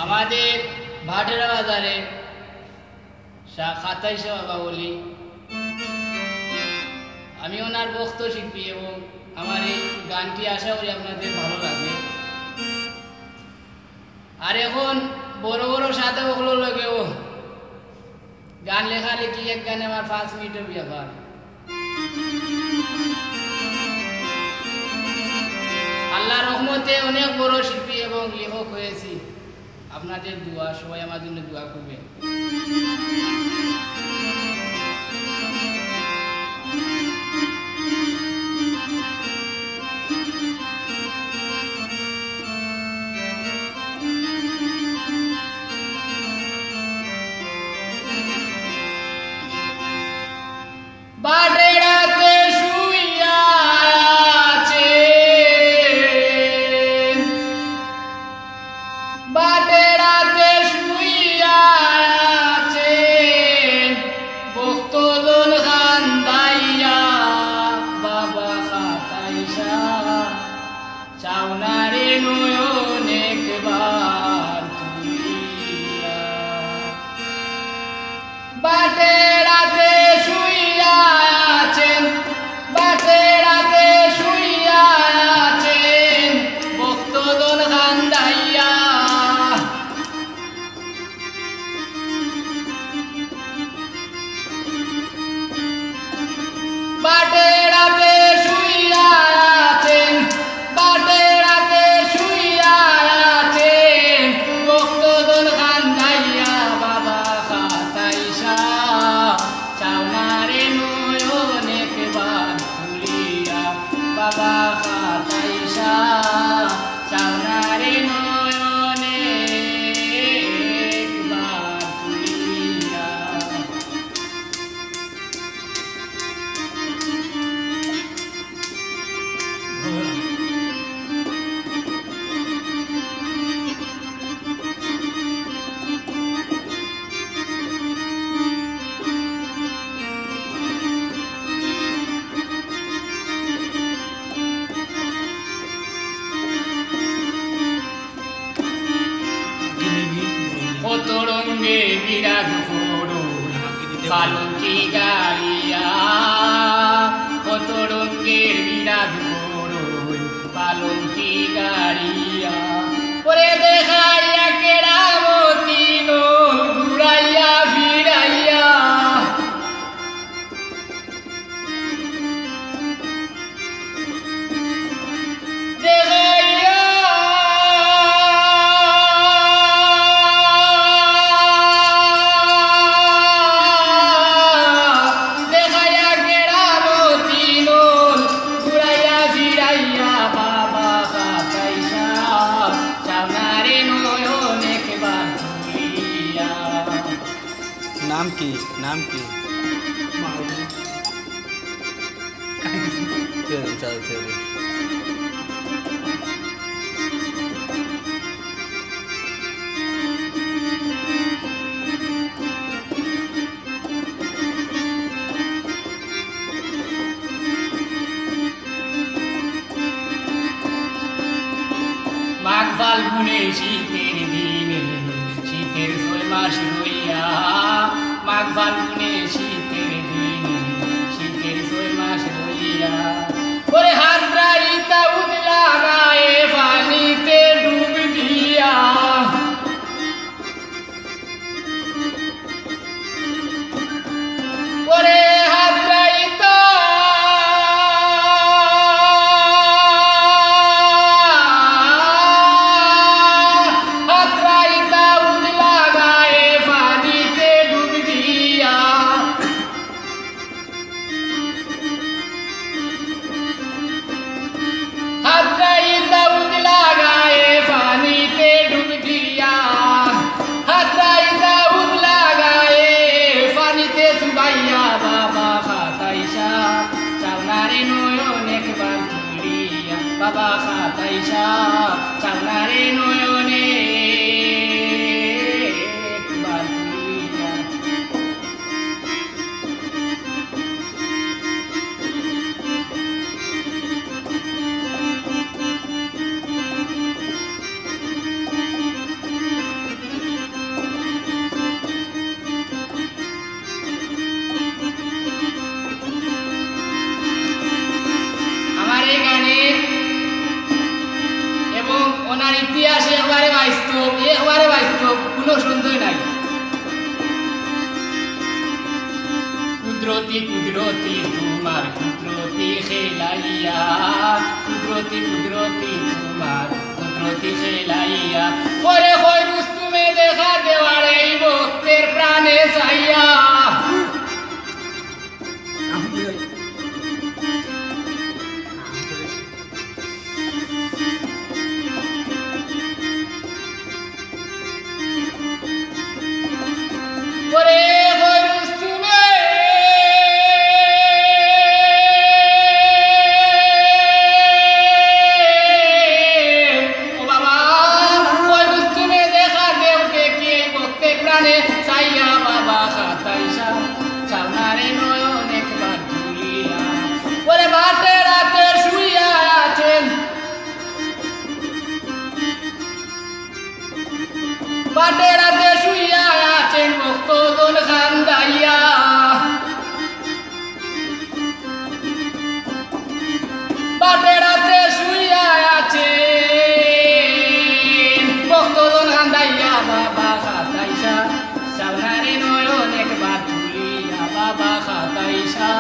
আমাদের ভাটেরা বাজারে খাতাইশা বাবা বলি, আমি ওনার বক্তব্য শিল্পী এবং আমার এই গানটি আশা করি আপনাদের ভালো লাগবে। আর এখন বড় বড় সাথে ওগুলো লাগেও গান লেখালেখি, এক গানে আমার 5 মিনিটের ব্যাপার। আল্লাহ রহমতে অনেক বড় শিল্পী এবং লেখক হয়েছি। আপনাদের দোয়া, সবাই আমার জন্য দোয়া করবে। বাটেরাতে শুইয়া আছেন, বাটেরাতে শুইয়া আছেন, বক্তদন খান্দাইয়া বাবা খাতাইশা, চাওনারে নয়ন একবার তুলিয়া। বাটেরাতে শুইয়া আছেন, বাটেরাতে শুইয়া আছেন, বক্তদন খান্দাইয়া বাটেরাতে শুইয়া আছেন, বাটেরাতে শুইয়া আছেন, বক্তদন খান্দাইয়া বাবা খাতাইশা, চাওনারে নয়ন একবার তুলিয়া। বাবা খাতাইশা, চাওনারে নয়ন একবার তুলিয়া। কত রঙে বিরাগ করো পালকি গাড়িয়া, কত রঙের বিরাগ করো পালকি গাড়িয়া। ওরে দেখাইয়া কেরামতি নল ঘুরাইয়া ফিরাইয়া, দেখাইয়া দেখাইয়া কেরামতি নল ঘুরাইয়া ফিরাইয়া বাবা খাতাইশা, চাওনারে নয়ন একবার তুলিয়া। নাম কি? নাম কি? মাঘ ফাল্গুনে শীতের দিনে, শীতের 6 মাস রইয়া, মাঘ ফাল্গুনে শীতের দিনে, শীতের 6 মাস রইয়া। ওরে হাতরাইতা উদলা গায়ে পানিতে ডুব দিয়া, ওরে হাতরাইতা হাতরাইতা উদলা গায়ে পানিতে ডুব দিয়া। বাস্তব একবারে বাস্তব কোনো সন্দেহ নাই কুদরতি কুদরতি তোমার কুদরতি খেলাইয়া কুদরতি কুদরতি তোমার কুদরতি খেলাইয়া ওরে কই রুস্তুমে দেখা দেওয়ারে এই ভক্তের প্রাণে চাইয়া ওরে কই রুস্তুমে ও বাবা কই রুস্তুমে দেখা দেও দেখি এই ভক্তের প্রাণে চাইয়া বাবা খাতাইসা সামনারে নয়ন একবার তুলিয়া ওরে বাটে রাতে শুইয়া আছেন বাটে রাতে শুইয়া আছেন ভক্তজন খান্দাইয়া বাটে রাতে শুইয়া আছেন ভক্তজন খান্দাইয়া বাবা খাতাইসা সামনারে নয়ন একবার তুলিয়া বাবা খাতাইসা